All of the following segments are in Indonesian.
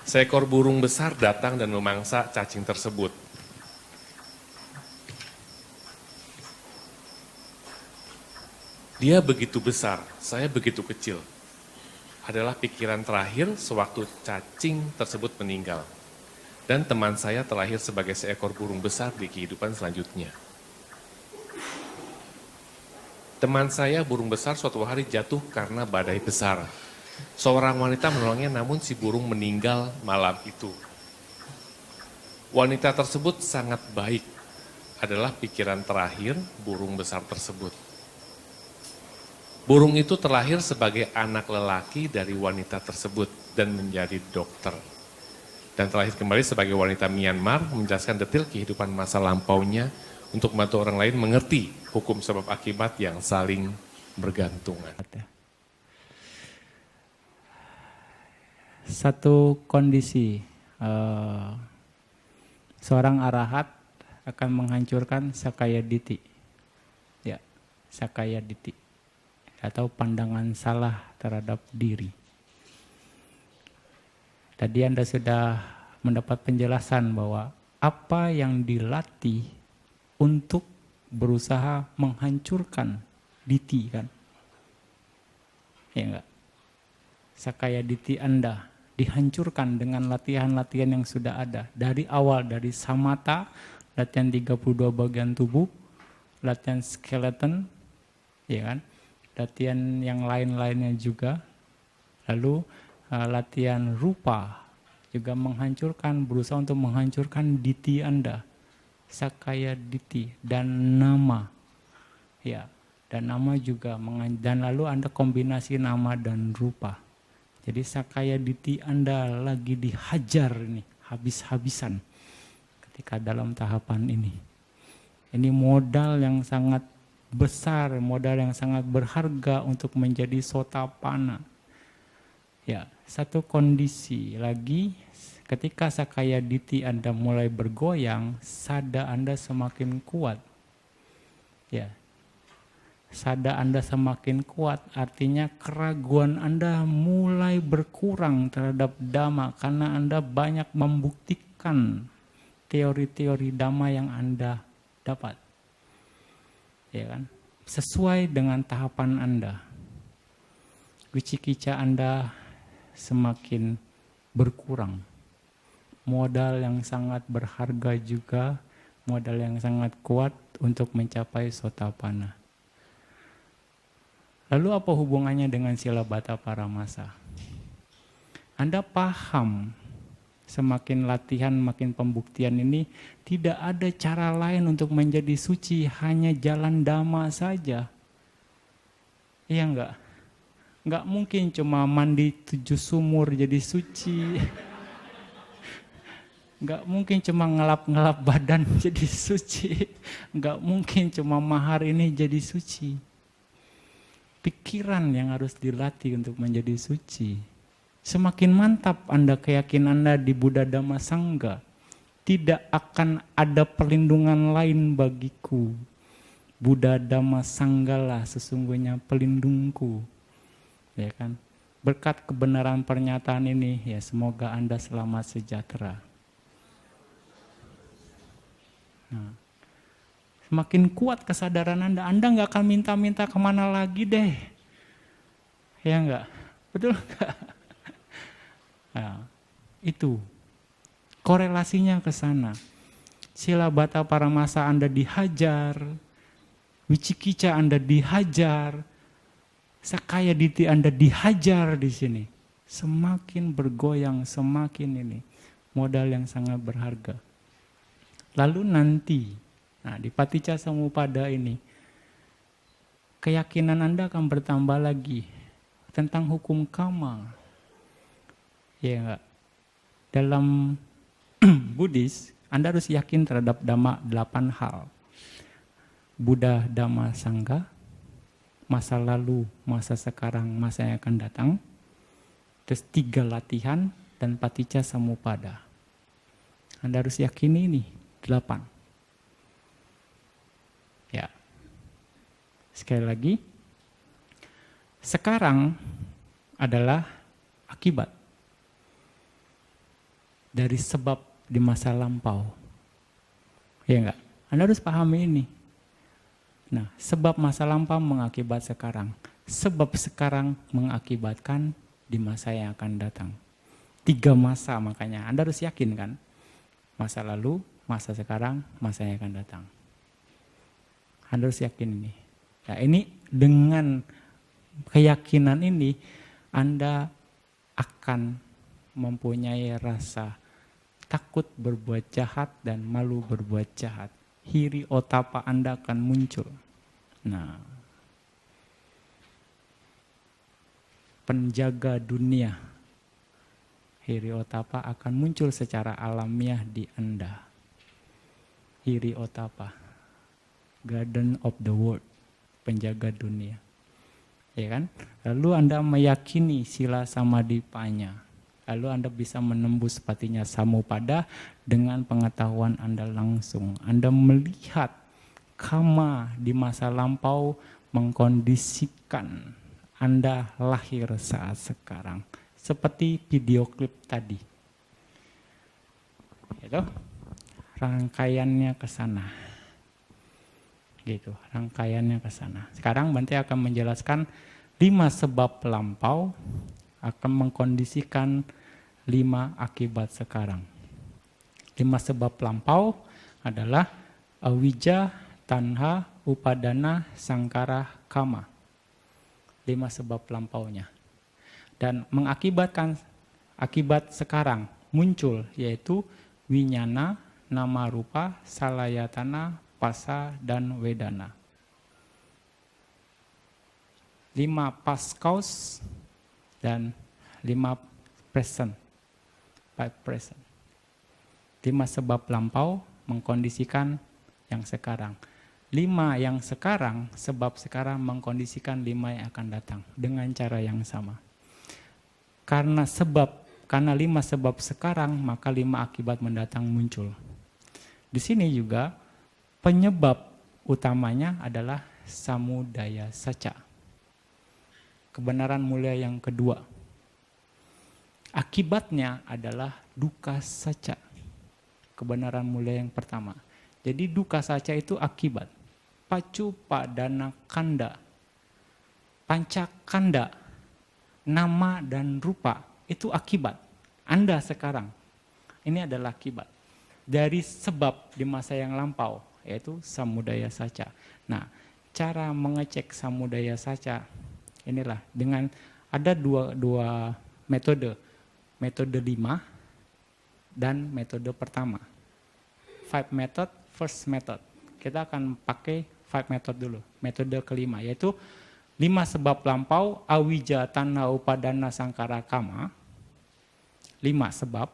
Seekor burung besar datang dan memangsa cacing tersebut. Dia begitu besar, saya begitu kecil. Adalah pikiran terakhir sewaktu cacing tersebut meninggal. Dan teman saya terlahir sebagai seekor burung besar di kehidupan selanjutnya. Teman saya burung besar suatu hari jatuh karena badai besar. Seorang wanita menolongnya namun si burung meninggal malam itu. Wanita tersebut sangat baik. Adalah pikiran terakhir burung besar tersebut. Burung itu terlahir sebagai anak lelaki dari wanita tersebut dan menjadi dokter. Dan terlahir kembali sebagai wanita Myanmar menjelaskan detail kehidupan masa lampaunya untuk membantu orang lain mengerti hukum sebab akibat yang saling bergantungan. Satu kondisi, seorang arahat akan menghancurkan sakaya diti, ya, sakaya diti, atau pandangan salah terhadap diri. Tadi Anda sudah mendapat penjelasan bahwa apa yang dilatih untuk berusaha menghancurkan diti, kan? Ya enggak? Sakaya diti Anda dihancurkan dengan latihan-latihan yang sudah ada. Dari awal, dari samatha, latihan 32 bagian tubuh, latihan skeleton, ya kan? Latihan yang lain-lainnya juga. Lalu latihan rupa juga menghancurkan, berusaha untuk menghancurkan diti Anda, sakaya diti, dan nama, ya, dan nama juga, dan lalu Anda kombinasi nama dan rupa. Jadi sakaya diti Anda lagi dihajar ini habis-habisan ketika dalam tahapan ini. Ini modal yang sangat besar, modal yang sangat berharga untuk menjadi sotapanna. Ya, satu kondisi lagi, ketika sakaya diti Anda mulai bergoyang, sada Anda semakin kuat. Ya, sada Anda semakin kuat, artinya keraguan Anda mulai berkurang terhadap Dhamma karena Anda banyak membuktikan teori-teori Dhamma yang Anda dapat. Ya kan? Sesuai dengan tahapan Anda. Wicikica Anda semakin berkurang. Modal yang sangat berharga juga, modal yang sangat kuat untuk mencapai sotapanna. Lalu apa hubungannya dengan Silabbata Paramasa? Anda paham, semakin latihan, makin pembuktian ini, tidak ada cara lain untuk menjadi suci, hanya jalan Dhamma saja. Iya enggak? Enggak mungkin cuma mandi 7 sumur jadi suci. Enggak mungkin cuma ngelap-ngelap badan jadi suci. Enggak mungkin cuma mahar ini jadi suci. Pikiran yang harus dilatih untuk menjadi suci. Semakin mantap Anda keyakinan Anda di Buddha Dhamma Sangha, tidak akan ada perlindungan lain bagiku. Buddha Dhamma Sangha lah sesungguhnya pelindungku. Ya kan? Berkat kebenaran pernyataan ini, ya semoga Anda selamat sejahtera. Nah, semakin kuat kesadaran Anda nggak akan minta-minta kemana lagi deh. Ya enggak? Betul enggak? Nah, itu korelasinya ke sana. Silabbata Paramasa Anda dihajar, Wicikica Anda dihajar, sakaya diti Anda dihajar di sini. Semakin bergoyang, semakin ini. Modal yang sangat berharga. Lalu nanti, nah di Paticca Samuppada ini, keyakinan Anda akan bertambah lagi tentang hukum karma. Ya enggak? Dalam Buddhis, Anda harus yakin terhadap Dhamma 8 hal. Buddha, Dhamma, Sangha, masa lalu, masa sekarang, masa yang akan datang. Terus 3 latihan dan Paticca Samuppada. Anda harus yakini ini 8. Ya. Sekali lagi, sekarang adalah akibat. dari sebab di masa lampau. Ya enggak? Anda harus pahami ini. Nah, sebab masa lampau mengakibat sekarang. Sebab sekarang mengakibatkan di masa yang akan datang. 3 masa makanya. Anda harus yakin kan? Masa lalu, masa sekarang, masa yang akan datang. Anda harus yakin ini. Nah, ini dengan keyakinan ini, Anda akan mempunyai rasa takut berbuat jahat dan malu berbuat jahat. Hiri otapa Anda akan muncul. Nah, penjaga dunia, hiri otapa akan muncul secara alamiah di Anda. Hiri otapa, garden of the world, penjaga dunia. Ya kan? Lalu Anda meyakini sila samadipanya. Lalu Anda bisa menembus patinya samupada dengan pengetahuan Anda langsung. Anda melihat kama di masa lampau mengkondisikan Anda lahir saat sekarang. Seperti video klip tadi. Itu rangkaiannya ke sana. Gitu, rangkaiannya ke sana. Sekarang Bante akan menjelaskan 5 sebab lampau akan mengkondisikan 5 akibat sekarang. 5 sebab lampau adalah awija, tanha, upadana, sangkara, kama. 5 sebab lampaunya. Dan mengakibatkan akibat sekarang muncul yaitu winyana, nama rupa, salayatana, pasa, dan wedana. 5 past cause dan 5 present. 5 present. 5 sebab lampau mengkondisikan yang sekarang. 5 yang sekarang, sebab sekarang mengkondisikan 5 yang akan datang dengan cara yang sama. Karena 5 sebab sekarang, maka 5 akibat mendatang muncul. Di sini juga penyebab utamanya adalah samudaya saca. Kebenaran mulia yang kedua. Akibatnya adalah duka saca. Kebenaran mulia yang pertama. Jadi duka saca itu akibat. Pacu padana kanda. Pancakanda. Nama dan rupa. Itu akibat. Anda sekarang. Ini adalah akibat. Dari sebab di masa yang lampau. Yaitu samudaya saca. Nah, cara mengecek samudaya saca. Inilah. Dengan ada dua metode. Metode 5 dan metode pertama. 5 method, first method. Kita akan pakai 5 method dulu. Metode kelima yaitu 5 sebab lampau, awija, tanha, upadana, sangkara, kama. 5 sebab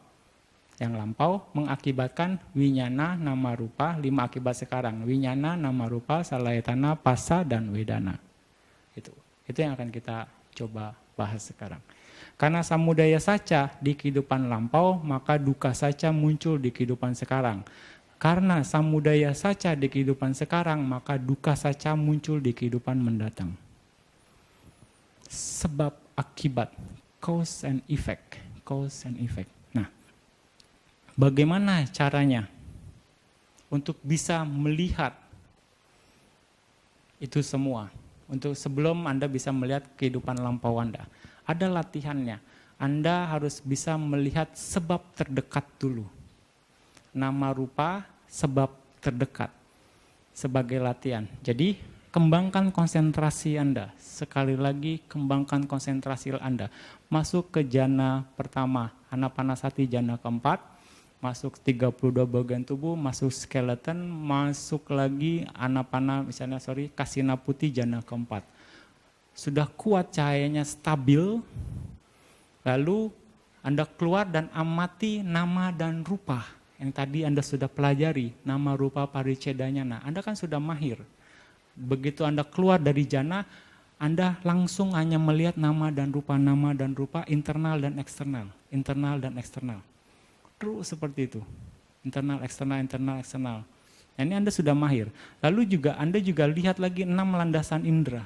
yang lampau mengakibatkan winyana, nama rupa, 5 akibat sekarang. Winyana, nama rupa, salayatana, pasa, dan wedana. Itu yang akan kita coba bahas sekarang. Karena samudaya saca di kehidupan lampau, maka duka saca muncul di kehidupan sekarang. Karena samudaya saca di kehidupan sekarang, maka duka saca muncul di kehidupan mendatang. Sebab akibat, cause and effect. Cause and effect. Nah, bagaimana caranya untuk bisa melihat itu semua? Untuk sebelum Anda bisa melihat kehidupan lampau Anda. Ada latihannya. Anda harus bisa melihat sebab terdekat dulu. Nama rupa, sebab terdekat. Sebagai latihan. Jadi, kembangkan konsentrasi Anda. Sekali lagi, kembangkan konsentrasi Anda. Masuk ke jana pertama. Anapanasati jana keempat. Masuk 32 bagian tubuh, masuk skeleton, masuk lagi kasina putih jana keempat. Sudah kuat cahayanya stabil, lalu Anda keluar dan amati nama dan rupa yang tadi Anda sudah pelajari, nama rupa paricedanya. Nah, Anda kan sudah mahir. Begitu Anda keluar dari jana, Anda langsung hanya melihat nama dan rupa internal dan eksternal, Terus seperti itu, internal, eksternal. Nah, ini Anda sudah mahir. Lalu juga Anda juga lihat lagi 6 landasan indera.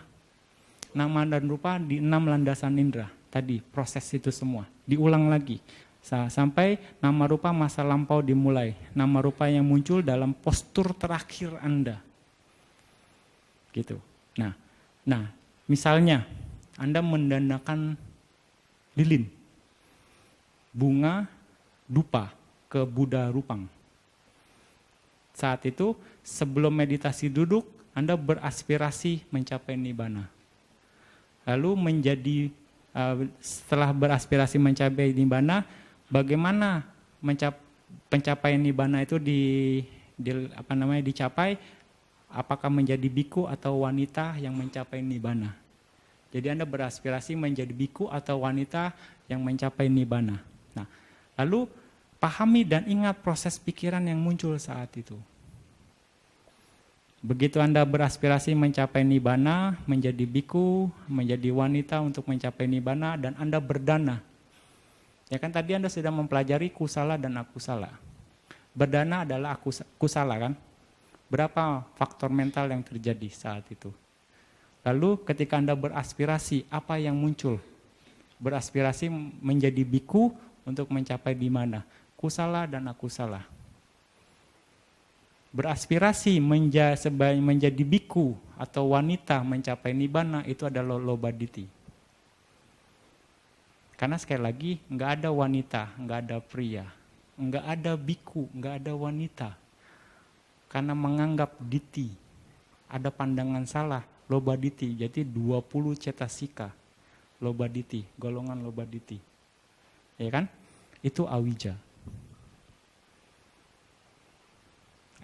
Nama dan rupa di 6 landasan indera. Tadi proses itu semua. Diulang lagi. Sampai nama rupa masa lampau dimulai. Nama rupa yang muncul dalam postur terakhir Anda. Gitu. Nah, misalnya Anda mendanakan lilin, bunga, dupa ke Buddha Rupang. Saat itu sebelum meditasi duduk, Anda beraspirasi mencapai nibbana. Lalu setelah beraspirasi mencapai nibbana, bagaimana pencapaian nibbana itu dicapai? Apakah menjadi biku atau wanita yang mencapai nibbana? Jadi Anda beraspirasi menjadi biku atau wanita yang mencapai nibbana. Nah, lalu pahami dan ingat proses pikiran yang muncul saat itu. Begitu Anda beraspirasi mencapai nibbana, menjadi biku, menjadi wanita untuk mencapai nibbana, dan Anda berdana. Ya kan tadi Anda sudah mempelajari kusala dan akusala. Berdana adalah kusala kan? Berapa faktor mental yang terjadi saat itu? Lalu ketika Anda beraspirasi, apa yang muncul? Beraspirasi menjadi biku untuk mencapai di mana? Kusala dan akusala. Beraspirasi menjadi biku atau wanita mencapai nibbana itu adalah lobaditi. Karena sekali lagi nggak ada wanita, nggak ada pria, nggak ada biku, nggak ada wanita. Karena menganggap diti, ada pandangan salah, lobaditi. Jadi 20 cetasika, lobaditi, golongan lobaditi. Ya kan? Itu awija.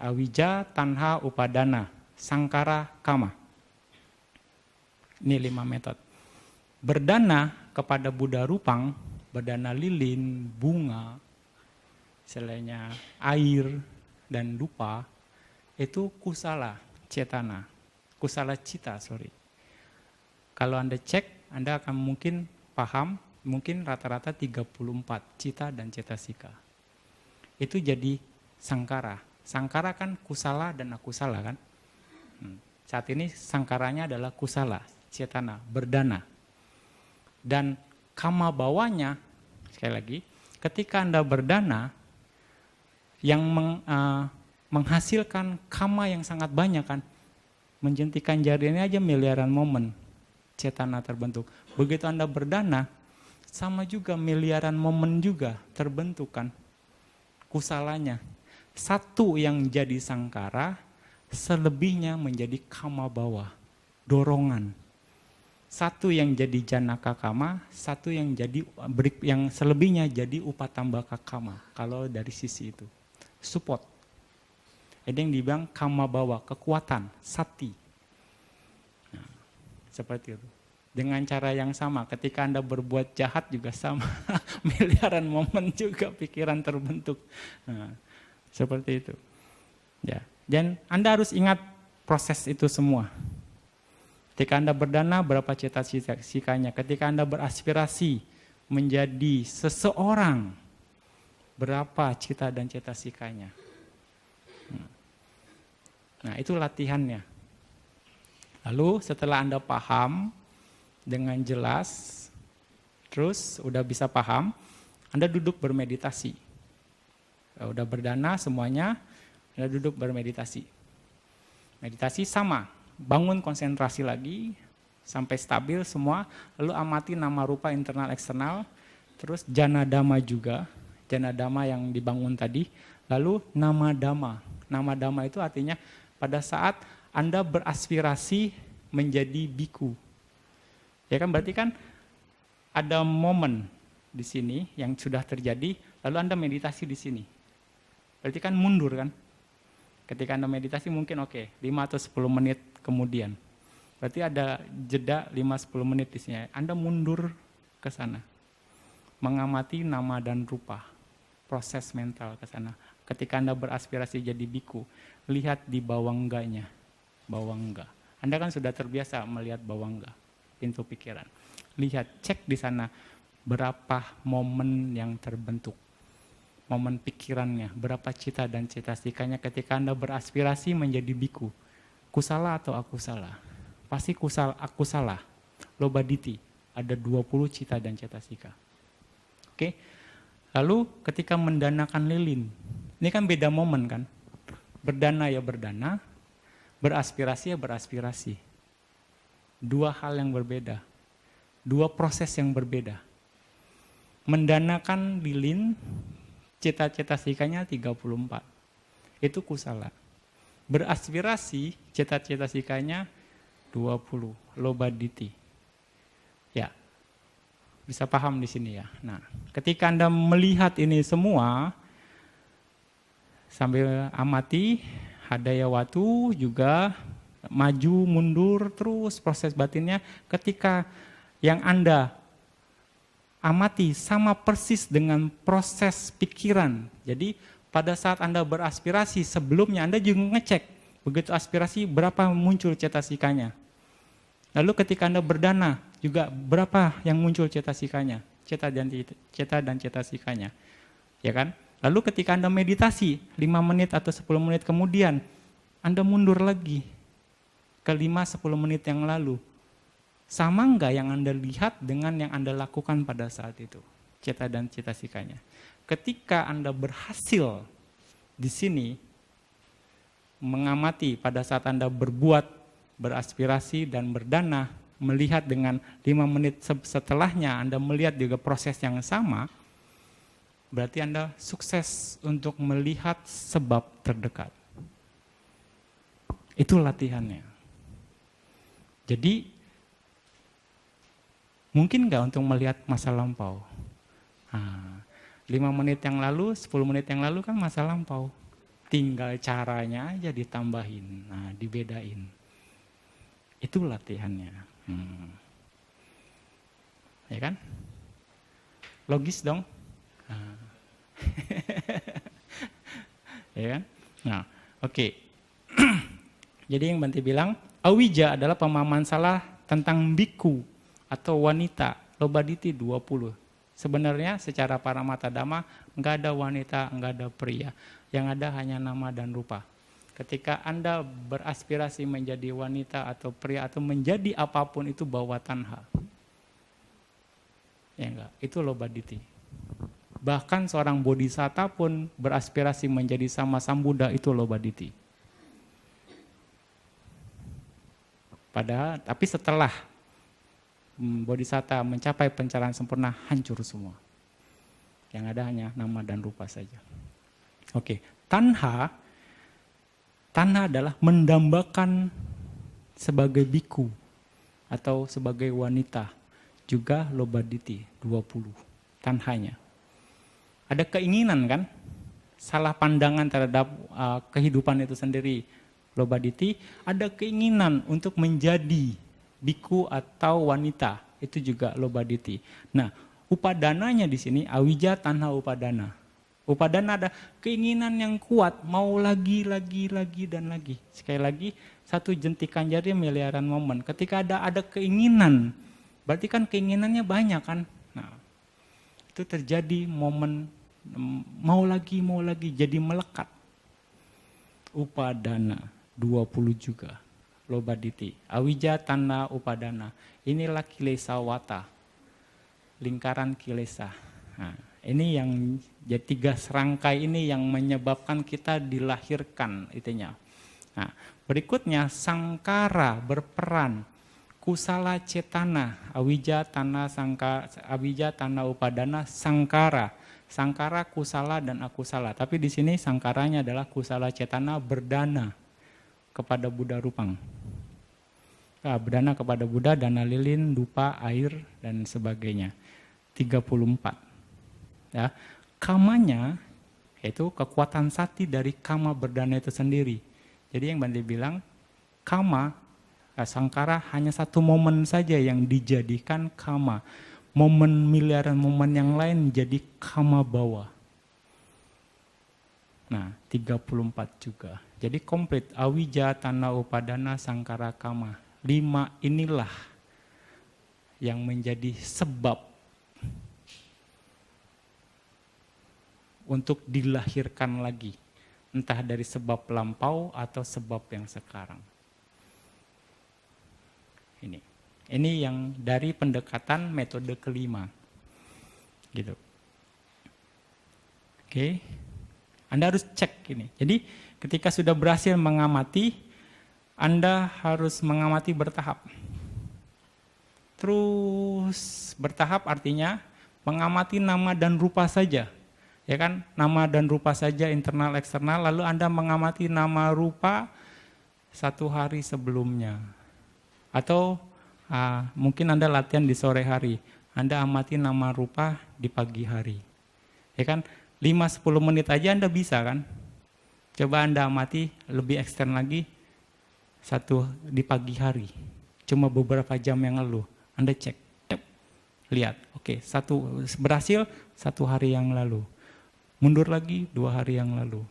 Awija, tanha, upadana, sangkara, kama. Ini 5 metode. Berdana kepada Buddha Rupang, berdana lilin, bunga, selainnya air dan dupa, itu kusala cetana, kusala cita, Kalau Anda cek, Anda akan mungkin paham, mungkin rata-rata 34 cita dan cetasika. Itu jadi sangkara. Sangkara kan kusala dan akusala kan. Saat ini sangkaranya adalah kusala, cetana, berdana. Dan kama bawahnya, sekali lagi, ketika Anda berdana, yang menghasilkan kama yang sangat banyak kan, menjentikan jari ini aja miliaran momen cetana terbentuk. Begitu Anda berdana, sama juga miliaran momen juga terbentuk kan, kusalanya. Satu yang jadi sangkara, selebihnya menjadi kama bawah, dorongan. Satu yang jadi janaka kama, satu yang selebihnya jadi upatambaka kama. Kalau dari sisi itu, support. Ada yang dibilang kama bawah, kekuatan, sati. Nah, seperti itu. Dengan cara yang sama, ketika Anda berbuat jahat juga sama, miliaran momen juga pikiran terbentuk. Nah, seperti itu. Ya. Dan Anda harus ingat proses itu semua. Ketika Anda berdana, berapa cita-citanya. Ketika Anda beraspirasi menjadi seseorang, berapa cita dan cita-cikanya. Nah, itu latihannya. Lalu setelah Anda paham dengan jelas, terus udah bisa paham, Anda duduk bermeditasi. Udah berdana semuanya, Anda duduk bermeditasi. Meditasi sama, bangun konsentrasi lagi, sampai stabil semua, lalu amati nama rupa internal eksternal, terus jana dhamma juga, jana dhamma yang dibangun tadi, lalu nama dhamma. Nama dhamma itu artinya pada saat Anda beraspirasi menjadi biku. Ya kan, berarti kan ada momen di sini yang sudah terjadi, lalu Anda meditasi di sini. Berarti kan mundur kan? Ketika Anda meditasi mungkin 5 atau 10 menit kemudian. Berarti ada jeda 5-10 menit di sini. Anda mundur ke sana. Mengamati nama dan rupa. Proses mental ke sana. Ketika Anda beraspirasi jadi biku, lihat di bawangganya. Bawangga. Anda kan sudah terbiasa melihat bawangga, pintu pikiran. Lihat, cek di sana berapa momen yang terbentuk. Momen pikirannya, berapa cita dan cita-cikanya ketika Anda beraspirasi menjadi biku. Kusala atau akusala? Pasti akusala. Lobaditi, ada 20 cita dan cita-cika. Oke. Lalu ketika mendanakan lilin, ini kan beda momen kan. Berdana ya berdana, beraspirasi ya beraspirasi. Dua hal yang berbeda. Dua proses yang berbeda. Mendanakan lilin, cita-cita-sikanya 34. Itu kusala. Beraspirasi, cita-cita-sikanya 20. Lobaditi. Ya, bisa paham di sini ya. Nah, ketika Anda melihat ini semua, sambil amati, hadayawatu juga maju, mundur, terus proses batinnya. Ketika yang Anda amati sama persis dengan proses pikiran. Jadi pada saat Anda beraspirasi, sebelumnya Anda juga ngecek, begitu aspirasi berapa muncul cetasikanya. Lalu ketika Anda berdana, juga berapa yang muncul cetasikanya, ceta dan cetasikanya. Ya kan? Lalu ketika Anda meditasi, 5 menit atau 10 menit kemudian, Anda mundur lagi ke 5-10 menit yang lalu. Sama enggak yang Anda lihat dengan yang Anda lakukan pada saat itu? Ceta dan cetasikanya. Ketika Anda berhasil di sini mengamati pada saat Anda berbuat, beraspirasi dan berdana, melihat dengan 5 menit setelahnya Anda melihat juga proses yang sama, berarti Anda sukses untuk melihat sebab terdekat. Itu latihannya. Jadi mungkin nggak untuk melihat masa lampau? 5 menit yang lalu, 10 menit yang lalu kan masa lampau. Tinggal caranya aja ditambahin, dibedain. Itu latihannya. Ya kan? Logis dong? Ya kan? Nah, oke. Jadi yang Bante bilang, awija adalah pemahaman salah tentang biku atau wanita, lobaditi 20. Sebenarnya secara paramata dhamma enggak ada wanita, enggak ada pria. Yang ada hanya nama dan rupa. Ketika Anda beraspirasi menjadi wanita atau pria atau menjadi apapun itu bawa tanha. Ya enggak, itu lobaditi. Bahkan seorang bodhisatta pun beraspirasi menjadi sama Sambuddha, itu lobaditi. Padahal, tapi setelah bodhisatta mencapai pencerahan sempurna, hancur semua. Yang ada hanya nama dan rupa saja. Oke, tanha adalah mendambakan sebagai biku atau sebagai wanita. Juga lobaditi 20, tanhanya. Ada keinginan kan? Salah pandangan terhadap kehidupan itu sendiri. Lobaditi, ada keinginan untuk menjadi biku atau wanita, itu juga lobaditi. Nah, upadananya di sini awija tanha upadana. Upadana ada keinginan yang kuat, mau lagi dan lagi. Sekali lagi, satu jentikan jari miliaran momen. Ketika ada keinginan, berarti kan keinginannya banyak kan. Nah, itu terjadi momen mau lagi, jadi melekat. Upadana 20 juga. Lobaditi. Awija tanha upadana. Inilah kilesa wata. Lingkaran kilesa. Nah, ini yang jadi 3 serangkai ini yang menyebabkan kita dilahirkan itunya. Nah, berikutnya sangkara berperan. Kusala cetana, awija tanha upadana, sangkara. Sangkara kusala dan akusala. Tapi di sini sangkaranya adalah kusala cetana berdana kepada Buddha Rupang. Berdana kepada Buddha, dana lilin, dupa, air dan sebagainya. 34. Ya, kamanya yaitu kekuatan sati dari kama berdana itu sendiri. Jadi yang Bante bilang kama sangkara hanya satu momen saja yang dijadikan kama. Momen miliaran momen yang lain jadi kama bawah. Nah, 34 juga. Jadi komplit awija tanha upadana sangkara kama. 5 inilah yang menjadi sebab untuk dilahirkan lagi. Entah dari sebab lampau atau sebab yang sekarang. Ini yang dari pendekatan metode kelima. Gitu. Oke. Anda harus cek ini. Jadi ketika sudah berhasil mengamati, Anda harus mengamati bertahap. Terus bertahap artinya mengamati nama dan rupa saja. Ya kan? Nama dan rupa saja, internal eksternal, lalu Anda mengamati nama rupa 1 hari sebelumnya. Atau mungkin Anda latihan di sore hari, Anda amati nama rupa di pagi hari. Ya kan? 5-10 menit aja Anda bisa kan? Coba Anda amati lebih ekstern lagi di pagi hari. Cuma beberapa jam yang lalu. Anda cek, lihat, oke, berhasil 1 hari yang lalu. Mundur lagi 2 hari yang lalu,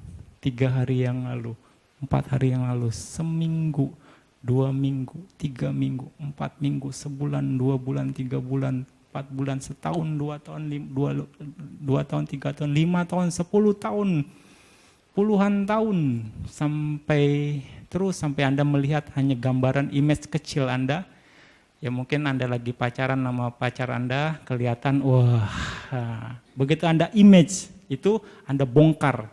3 hari yang lalu, 4 hari yang lalu, seminggu, 2 minggu, 3 minggu, 4 minggu, sebulan, 2 bulan, 3 bulan, 4 bulan, setahun, 2 tahun, 2 tahun, 3 tahun, 5 tahun, 10 tahun, puluhan tahun, sampai Anda melihat hanya gambaran image kecil Anda. Ya mungkin Anda lagi pacaran sama pacar Anda, kelihatan, wah, begitu Anda image, itu Anda bongkar.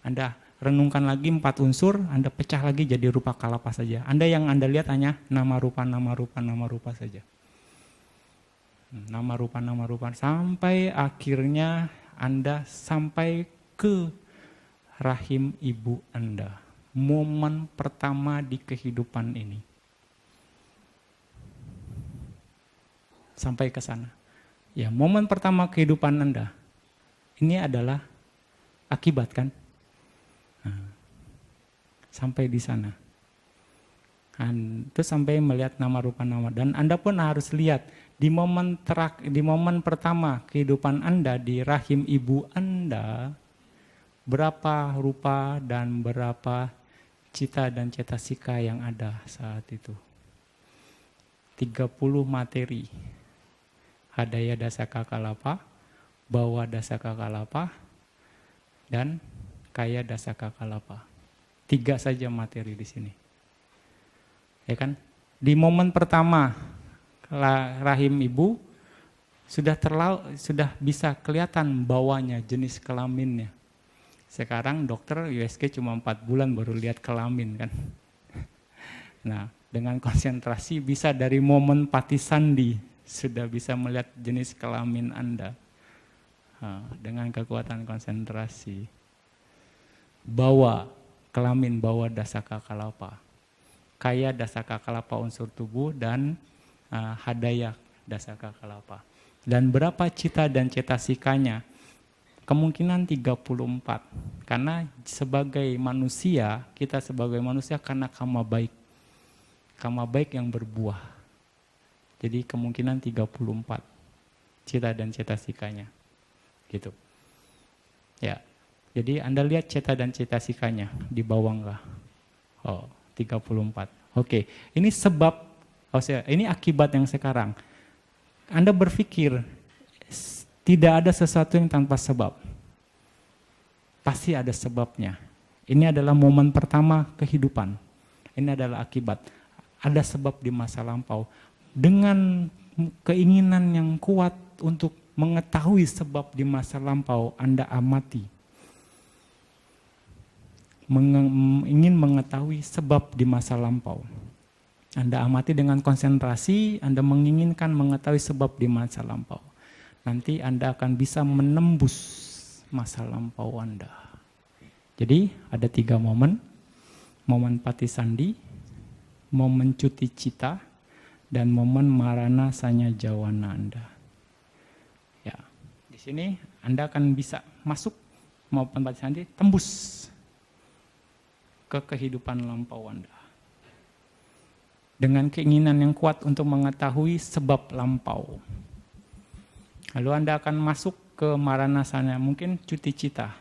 Anda renungkan lagi 4 unsur, Anda pecah lagi jadi rupa kalapa saja. Yang Anda lihat hanya nama rupa saja. Nama rupa, sampai akhirnya Anda sampai ke rahim ibu Anda. Momen pertama di kehidupan ini. Sampai ke sana. Ya, momen pertama kehidupan Anda. Ini adalah akibat kan? Sampai di sana. Terus sampai melihat nama rupa nama. Dan Anda pun harus lihat di momen pertama kehidupan Anda di rahim ibu Anda, berapa rupa dan berapa cita dan cetasika yang ada saat itu. 30 materi. Hadaya dasaka kalapa, bawa dasaka kalapa, dan kaya dasaka kalapa. 3 saja materi di sini. Ya kan? Di momen pertama rahim ibu sudah bisa kelihatan bawahnya, jenis kelaminnya. Sekarang dokter USG cuma 4 bulan baru lihat kelamin kan. Nah, dengan konsentrasi bisa dari momen pati sandi sudah bisa melihat jenis kelamin Anda. Dengan kekuatan konsentrasi. Bawa kelamin, bawa dasaka kalapa. Kaya dasaka kalapa unsur tubuh dan hadaya dasaka kalapa. Dan berapa cita dan cetasikanya? Kemungkinan 34. Karena sebagai manusia, kita sebagai manusia karena karma baik. Karma baik yang berbuah. Jadi kemungkinan 34 cita dan cetasikanya. Gitu. Ya. Jadi Anda lihat cita dan cetasikanya di bawah enggak? 34. Oke. Ini sebab, ini akibat yang sekarang. Anda berpikir tidak ada sesuatu yang tanpa sebab. Pasti ada sebabnya. Ini adalah momen pertama kehidupan. Ini adalah akibat. Ada sebab di masa lampau. Dengan keinginan yang kuat untuk mengetahui sebab di masa lampau, Anda amati. Ingin mengetahui sebab di masa lampau. Anda amati dengan konsentrasi, Anda menginginkan mengetahui sebab di masa lampau. Nanti Anda akan bisa menembus masa lampau Anda. Jadi ada 3 momen. Momen pati sandi, momen cuti cita, dan momen marana sanya jawana Anda. Ya, di sini Anda akan bisa masuk momen pati sandi, tembus ke kehidupan lampau Anda. Dengan keinginan yang kuat untuk mengetahui sebab lampau. Lalu Anda akan masuk ke marana sanya, mungkin cuti cita.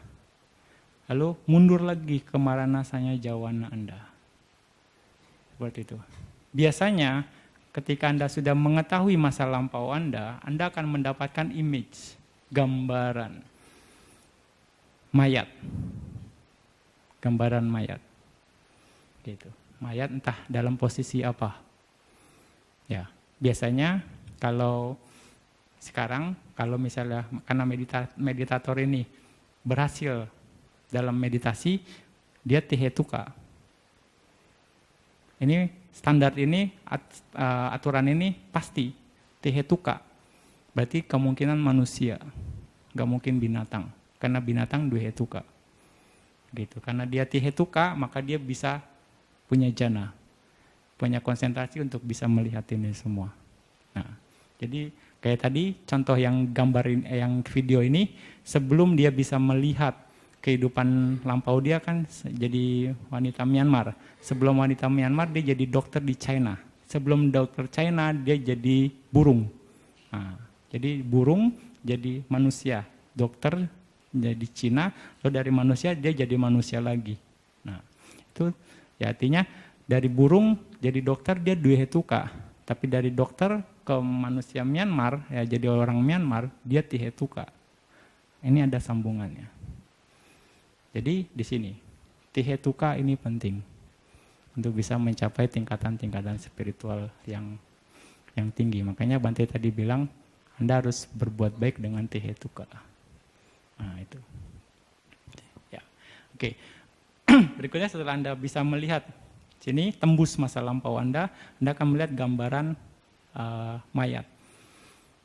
Lalu mundur lagi ke marana sanya jawana Anda. Seperti itu. Biasanya ketika Anda sudah mengetahui masa lampau Anda akan mendapatkan image, gambaran mayat. Gambaran mayat. Gitu. Mayat entah dalam posisi apa. Ya, biasanya kalau sekarang, kalau misalnya karena meditator ini berhasil dalam meditasi, dia tihetuka. Ini standar ini, aturan ini pasti tihetuka. Berarti kemungkinan manusia, nggak mungkin binatang. Karena binatang duhetuka. Gitu. Karena dia tihetuka, maka dia bisa punya jana, punya konsentrasi untuk bisa melihat ini semua. Nah, jadi kayak tadi contoh yang gambar yang video ini, sebelum dia bisa melihat kehidupan lampau dia kan jadi wanita Myanmar. Sebelum wanita Myanmar dia jadi dokter di China. Sebelum dokter China dia jadi burung. Nah, jadi burung jadi manusia, dokter jadi Cina, lalu dari manusia dia jadi manusia lagi. Nah, itu ya artinya dari burung jadi dokter dia duhetuka, tapi dari dokter ke manusia Myanmar ya jadi orang Myanmar dia tihetuka. Ini ada sambungannya. Jadi di sini tihetuka ini penting untuk bisa mencapai tingkatan-tingkatan spiritual yang tinggi. Makanya Bante tadi bilang Anda harus berbuat baik dengan tihetuka. Nah itu. Ya, oke. Berikutnya setelah Anda bisa melihat sini tembus masa lampau Anda akan melihat gambaran mayat.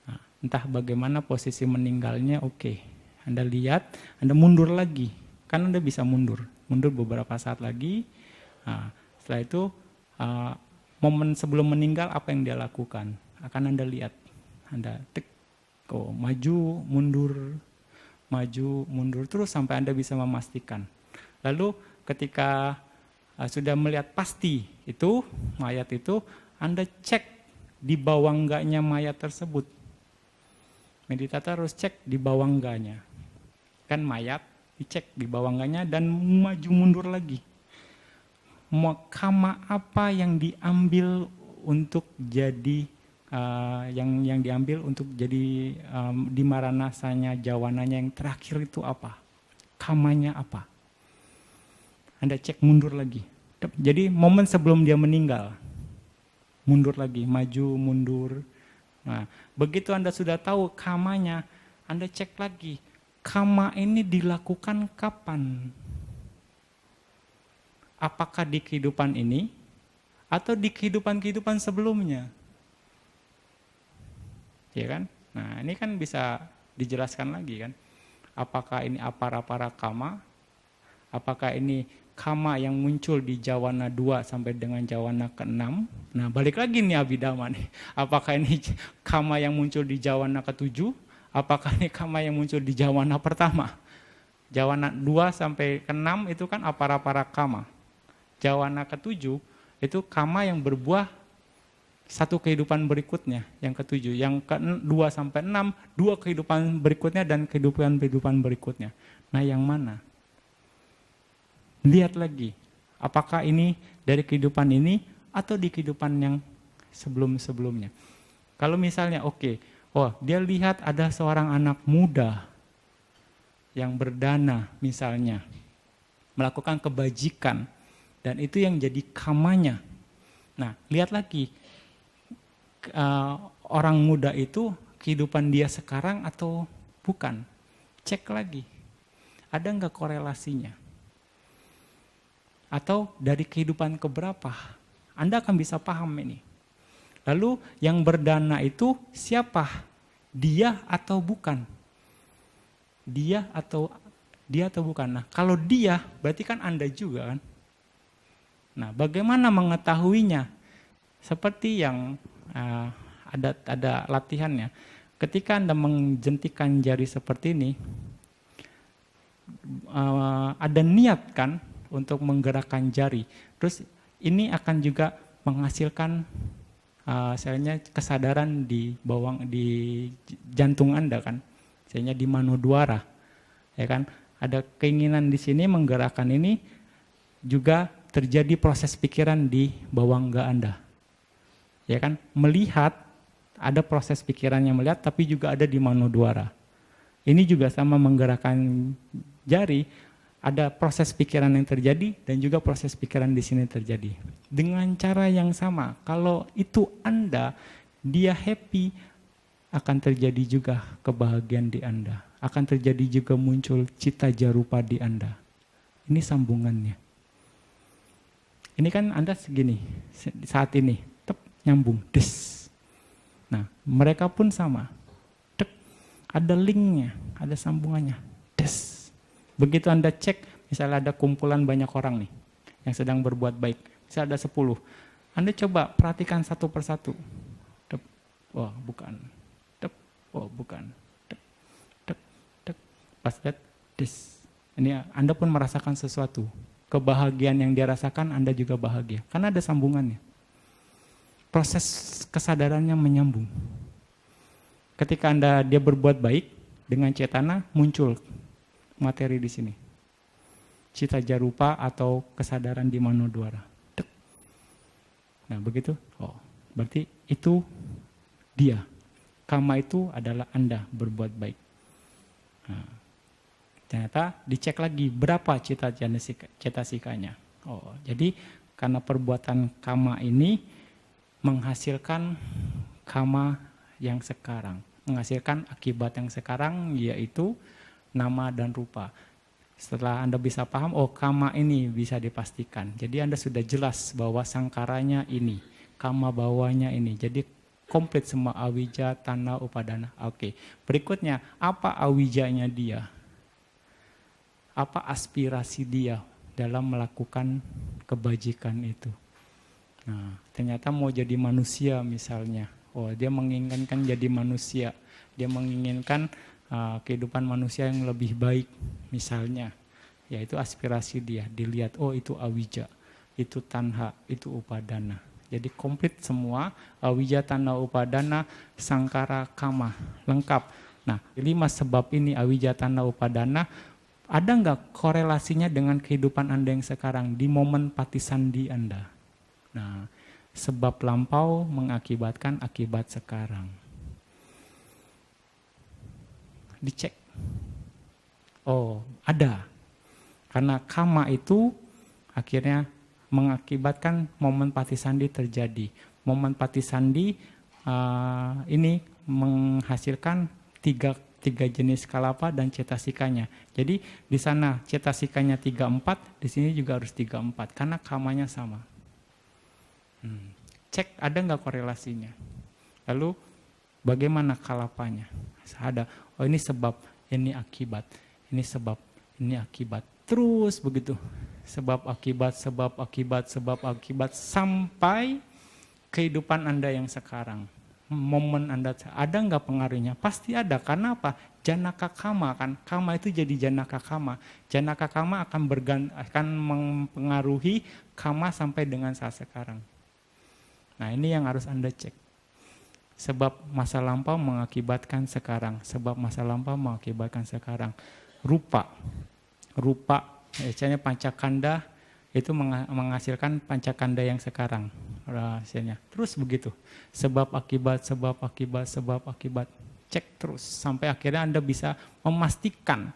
Nah, entah bagaimana posisi meninggalnya, oke. Anda lihat, Anda mundur lagi. Kan Anda bisa mundur beberapa saat lagi. Nah, setelah itu momen sebelum meninggal apa yang dia lakukan akan Anda lihat. Anda maju mundur terus sampai Anda bisa memastikan. Lalu ketika sudah melihat pasti itu mayat itu, Anda cek di bawangganya mayat tersebut. Meditator harus cek di bawangganya. Kan mayat dicek di bawangganya dan maju mundur lagi. Kama apa yang diambil untuk jadi yang diambil untuk jadi di maranasanya jawananya yang terakhir itu apa? Kamanya apa? Anda cek mundur lagi. Jadi momen sebelum dia meninggal, mundur lagi, maju mundur. Nah, begitu Anda sudah tahu kamanya, Anda cek lagi. Kama ini dilakukan kapan? Apakah di kehidupan ini atau di kehidupan-kehidupan sebelumnya? Ya kan? Nah, ini kan bisa dijelaskan lagi kan. Apakah ini apara-para kama? Apakah ini kama yang muncul di jawana 2 sampai dengan jawana ke-6? Nah, balik lagi nih Abhidhamma nih. Apakah ini kama yang muncul di jawana ke-7? Apakah ini kama yang muncul di jawana pertama? Jawana 2 sampai ke-6 itu kan apara-para kama. Jawana ke-7 itu kama yang berbuah satu kehidupan berikutnya, yang ke-7, yang ke-2 sampai 6, 2 kehidupan berikutnya dan kehidupan berikutnya. Nah, yang mana? Lihat lagi, apakah ini dari kehidupan ini atau di kehidupan yang sebelum-sebelumnya. Kalau misalnya dia lihat ada seorang anak muda yang berdana misalnya, melakukan kebajikan, dan itu yang jadi kamanya. Nah, lihat lagi, orang muda itu kehidupan dia sekarang atau bukan? Cek lagi, ada nggak korelasinya? Atau dari kehidupan keberapa? Anda akan bisa paham ini. Lalu yang berdana itu siapa? Dia atau bukan? Dia atau bukan? Nah, kalau dia berarti kan Anda juga kan? Nah, bagaimana mengetahuinya? Seperti yang ada latihannya. Ketika Anda menjentikan jari seperti ini, ada niat kan untuk menggerakkan jari. Terus ini akan juga menghasilkan kesadaran di jantung Anda kan, misalnya di manodwara, ya kan. Ada keinginan di sini menggerakkan ini, juga terjadi proses pikiran di bawangga Anda. Ya kan, melihat, ada proses pikirannya melihat, tapi juga ada di manodwara. Ini juga sama menggerakkan jari, ada proses pikiran yang terjadi dan juga proses pikiran di sini terjadi. Dengan cara yang sama, kalau itu Anda, dia happy, akan terjadi juga kebahagiaan di Anda. akan terjadi juga muncul cita jarupa di Anda. Ini sambungannya. Ini kan Anda segini, saat ini, tep, nyambung, des. Nah, mereka pun sama. Tep, ada linknya, ada sambungannya, des. Begitu Anda cek, misalnya ada kumpulan banyak orang nih, yang sedang berbuat baik. Misalnya ada 10. Anda coba perhatikan satu persatu. Tep, oh bukan. Tep, oh bukan. Tep, tep, tep. Pas lihat, des. Ini Anda pun merasakan sesuatu. Kebahagiaan yang dia rasakan, Anda juga bahagia. Karena ada sambungannya. Proses kesadarannya menyambung. Ketika dia berbuat baik, dengan cetana muncul materi di sini. Cita jarupa atau kesadaran di manodwara. Nah begitu, oh berarti itu dia. Kama itu adalah Anda berbuat baik. Nah, ternyata dicek lagi berapa cetasikanya. Oh, jadi karena perbuatan kama ini menghasilkan kama yang sekarang, menghasilkan akibat yang sekarang, yaitu nama dan rupa. Setelah Anda bisa paham, oh kama ini bisa dipastikan. Jadi Anda sudah jelas bahwa sangkaranya ini, kama bawahnya ini. Jadi komplit semua awija, tanah, upadana. Oke. Berikutnya, apa awijanya dia? Apa aspirasi dia dalam melakukan kebajikan itu? Nah, ternyata mau jadi manusia misalnya. Oh, dia menginginkan jadi manusia. Dia menginginkan kehidupan manusia yang lebih baik misalnya. Yaitu aspirasi dia. Dilihat, oh itu awija, itu tanha, itu upadana. Jadi komplit semua, awija, tanha, upadana, sangkara, kama, lengkap. Nah, 5 sebab ini awija, tanha, upadana, ada nggak korelasinya dengan kehidupan Anda yang sekarang di momen patisandi Anda? Nah, sebab lampau mengakibatkan akibat sekarang. Dicek. Oh, ada. Karena kama itu akhirnya mengakibatkan momen patisandi terjadi. Momen patisandi ini menghasilkan tiga jenis kalapa dan cetasikanya. Jadi di sana cetasikanya 3-4, di sini juga harus 3-4 karena kamanya sama. Cek ada nggak korelasinya. Lalu bagaimana kalapanya? Ada. Oh ini sebab, ini akibat, ini sebab, ini akibat. Terus begitu. Sebab akibat, sebab akibat, sebab akibat sampai kehidupan Anda yang sekarang. Momen Anda ada nggak pengaruhnya? Pasti ada. Karena apa? Janaka kama kan. Kama itu jadi janaka kama. Janaka kama akan mempengaruhi kama sampai dengan saat sekarang. Nah ini yang harus Anda cek. Sebab masa lampau mengakibatkan sekarang. Sebab masa lampau mengakibatkan sekarang. Rupa, biasanya pancakanda itu menghasilkan pancakanda yang sekarang. Rahasianya. Terus begitu. Sebab akibat, sebab akibat, sebab akibat. Cek terus sampai akhirnya Anda bisa memastikan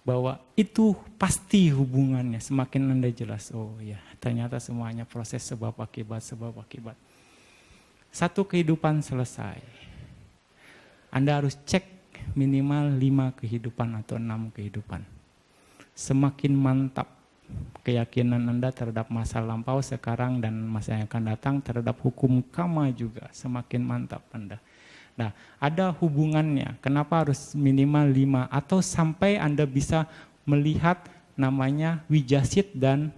bahwa itu pasti hubungannya. Semakin Anda jelas, oh ya ternyata semuanya proses sebab akibat, sebab akibat. Satu kehidupan selesai. Anda harus cek minimal 5 kehidupan atau 6 kehidupan. Semakin mantap keyakinan Anda terhadap masa lampau, sekarang, dan masa yang akan datang, terhadap hukum kama juga semakin mantap Anda. Nah, ada hubungannya. Kenapa harus minimal 5 atau sampai Anda bisa melihat namanya wijasit dan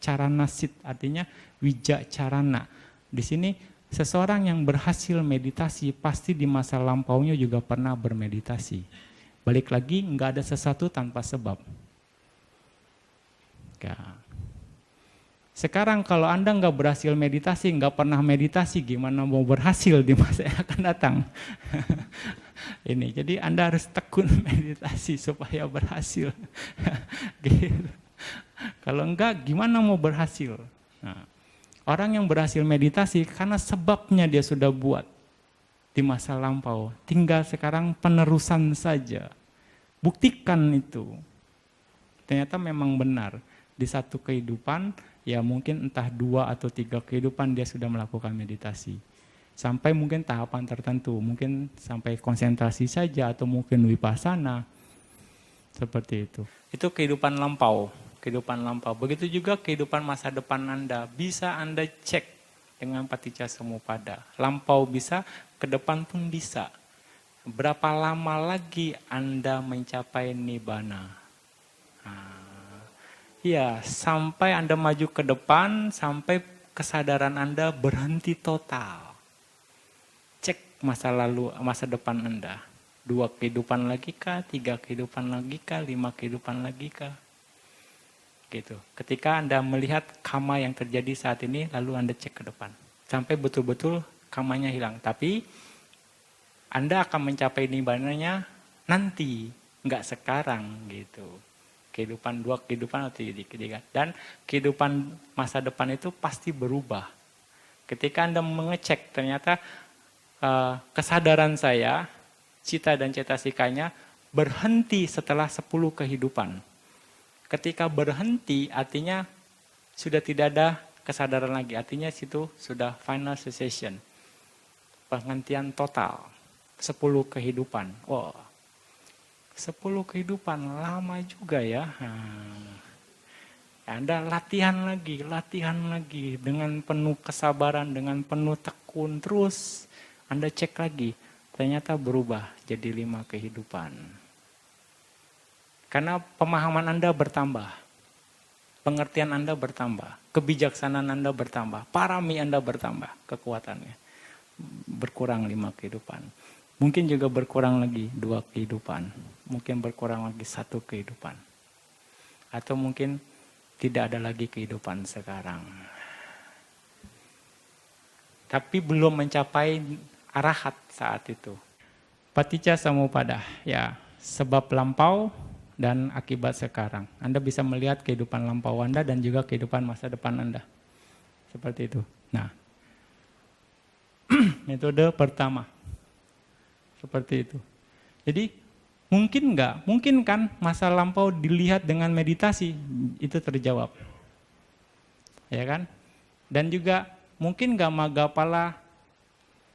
caranasit, artinya wija carana. Di sini seseorang yang berhasil meditasi pasti di masa lampaunya juga pernah bermeditasi. Balik lagi, nggak ada sesuatu tanpa sebab. Sekarang kalau Anda nggak berhasil meditasi, nggak pernah meditasi, gimana mau berhasil di masa yang akan datang? Ini, jadi Anda harus tekun meditasi supaya berhasil. Gitu. Kalau enggak, gimana mau berhasil? Nah, orang yang berhasil meditasi karena sebabnya dia sudah buat di masa lampau. Tinggal sekarang penerusan saja. Buktikan itu. Ternyata memang benar. Di satu kehidupan, ya mungkin entah 2 atau 3 kehidupan dia sudah melakukan meditasi. Sampai mungkin tahapan tertentu, mungkin sampai konsentrasi saja atau mungkin vipassana. Seperti itu. Itu kehidupan lampau. Kehidupan lampau. Begitu juga kehidupan masa depan Anda. Bisa Anda cek dengan paticca samuppada. Lampau bisa, ke depan pun bisa. Berapa lama lagi Anda mencapai nibbana? Ya, sampai Anda maju ke depan, sampai kesadaran Anda berhenti total. Cek masa lalu, masa depan Anda. 2 kehidupan lagi kah, 3 kehidupan lagi kah, 5 kehidupan lagi kah? Gitu. Ketika Anda melihat karma yang terjadi saat ini, lalu Anda cek ke depan. Sampai betul-betul karmanya hilang. Tapi Anda akan mencapai nibbananya nanti, nggak sekarang gitu. Kehidupan 2 kehidupan atau 3. Dan kehidupan masa depan itu pasti berubah. Ketika Anda mengecek ternyata kesadaran saya, cita dan cetasikanya berhenti setelah 10 kehidupan. Ketika berhenti artinya sudah tidak ada kesadaran lagi. Artinya situ sudah final cessation. Penghentian total. 10 kehidupan. Wow. 10 kehidupan, lama juga ya. Anda latihan lagi dengan penuh kesabaran, dengan penuh tekun. Terus Anda cek lagi, ternyata berubah jadi 5 kehidupan. Karena pemahaman Anda bertambah, pengertian Anda bertambah, kebijaksanaan Anda bertambah, parami Anda bertambah, kekuatannya. Berkurang 5 kehidupan. Mungkin juga berkurang lagi 2 kehidupan. Mungkin berkurang lagi 1 kehidupan. Atau mungkin tidak ada lagi kehidupan sekarang. Tapi belum mencapai arahat saat itu. Paticca samuppada, ya, sebab lampau dan akibat sekarang. Anda bisa melihat kehidupan lampau Anda dan juga kehidupan masa depan Anda. Seperti itu. Nah, metode pertama. Seperti itu. Jadi mungkin enggak? Mungkin kan masa lampau dilihat dengan meditasi, itu terjawab. Ya kan? Dan juga mungkin enggak Maggapala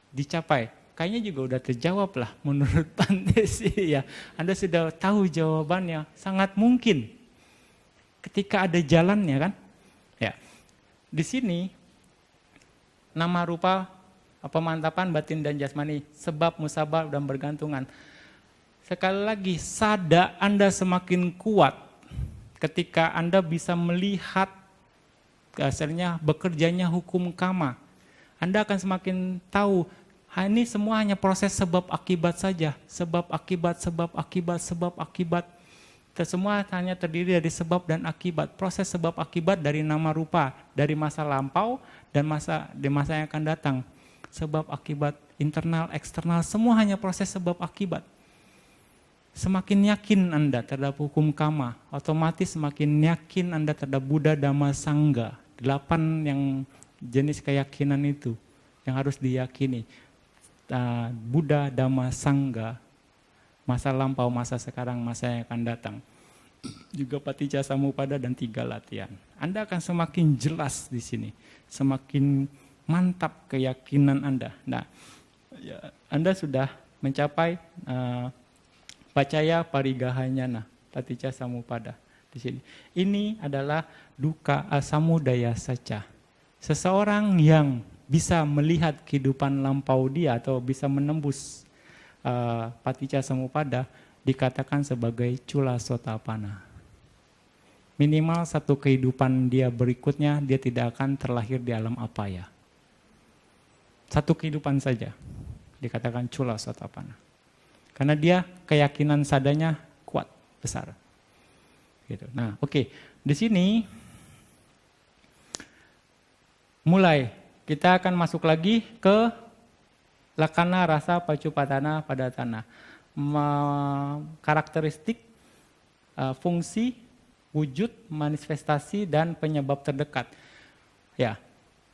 dicapai? Kayaknya juga udah terjawab lah menurut Bante sih ya. Anda sudah tahu jawabannya, sangat mungkin. Ketika ada jalannya kan? Ya. Di sini nama rupa pemantapan batin dan jasmani, sebab, musabab, dan bergantungan. Sekali lagi, sada Anda semakin kuat ketika Anda bisa melihat hasilnya bekerjanya hukum kama. Anda akan semakin tahu, ini semua hanya proses sebab akibat saja. Sebab akibat, sebab akibat, sebab akibat. Semua hanya terdiri dari sebab dan akibat. Proses sebab akibat dari nama rupa, dari masa lampau dan di masa yang akan datang. Sebab akibat internal, eksternal, semua hanya proses sebab akibat. Semakin yakin Anda terhadap hukum kama, otomatis semakin yakin Anda terhadap Buddha, Dhamma, Sangha. 8 yang jenis keyakinan itu yang harus diyakini. Buddha, Dhamma, Sangha, masa lampau, masa sekarang, masa yang akan datang. Juga paticca samuppada dan 3 latihan. Anda akan semakin jelas di sini, semakin mantap keyakinan Anda. Nah, ya, Anda sudah mencapai pacaya parigahanyana, paticca samuppada di sini. Ini adalah dukkha samudaya saca. Seseorang yang bisa melihat kehidupan lampau dia atau bisa menembus paticca samuppada dikatakan sebagai cula sotapanna. Minimal 1 kehidupan dia berikutnya dia tidak akan terlahir di alam apaya. 1 kehidupan saja dikatakan cula sotapanna. Karena dia keyakinan sadanya kuat, besar. Gitu. Nah, oke. Di sini mulai kita akan masuk lagi ke lakana rasa pacupatana padatana. Karakteristik, fungsi, wujud, manifestasi, dan penyebab terdekat. Ya,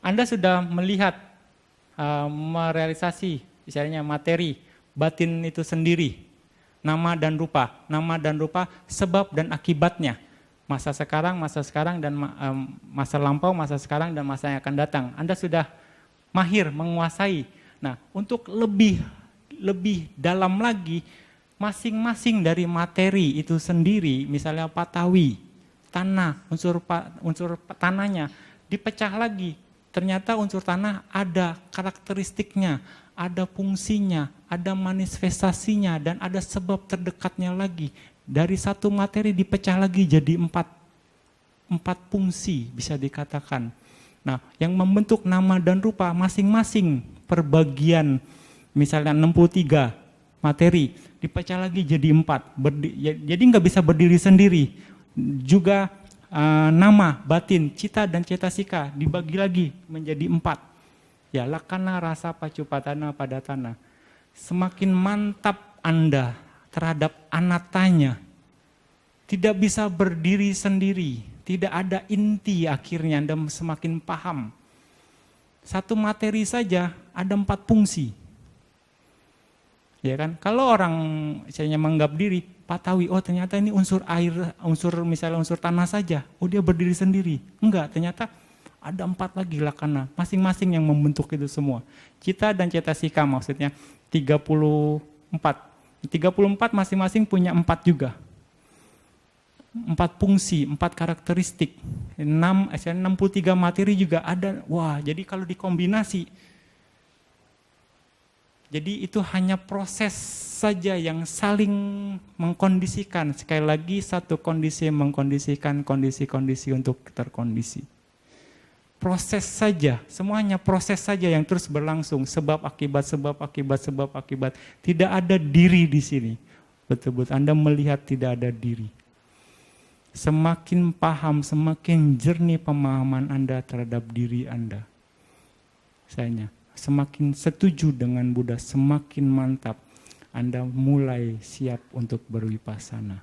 Anda sudah melihat, merealisasi, misalnya materi, batin itu sendiri, nama dan rupa, sebab dan akibatnya. Masa sekarang dan masa lampau, masa sekarang dan masa yang akan datang. Anda sudah mahir menguasai Nah, untuk lebih dalam lagi, masing-masing dari materi itu sendiri, misalnya patawi, tanah, unsur tanahnya dipecah lagi. Ternyata unsur tanah ada karakteristiknya, ada fungsinya, ada manifestasinya, dan ada sebab terdekatnya lagi. Dari satu materi dipecah lagi jadi empat fungsi bisa dikatakan. Nah, yang membentuk nama dan rupa masing-masing perbagian, misalnya 63 materi, dipecah lagi jadi 4. Jadi nggak bisa berdiri sendiri. Juga nama, batin, cita dan cetasika dibagi lagi menjadi 4. Ya, lakana, rasa, pacupatana, padatana. Semakin mantap Anda terhadap anatanya, tidak bisa berdiri sendiri, tidak ada inti, akhirnya Anda semakin paham. Satu materi saja ada 4 fungsi. Ya kan? Kalau orang misalnya menganggap diri patawi, oh ternyata ini unsur air, misalnya unsur tanah saja, oh dia berdiri sendiri. Enggak, ternyata ada 4 lagi lakana, masing-masing yang membentuk itu semua. Cita dan cetasika maksudnya 34. 34 masing-masing punya 4 juga. 4 fungsi, 4 karakteristik. 63 materi juga ada. Wah, jadi kalau dikombinasi, jadi itu hanya proses saja yang saling mengkondisikan. Sekali lagi, satu kondisi mengkondisikan kondisi-kondisi untuk terkondisi. Proses saja, semuanya proses saja yang terus berlangsung. Sebab, akibat, sebab, akibat, sebab, akibat. Tidak ada diri di sini. Betul-betul Anda melihat tidak ada diri. Semakin paham, semakin jernih pemahaman Anda terhadap diri Anda. Semakin setuju dengan Buddha, semakin mantap Anda mulai siap untuk berwipasana.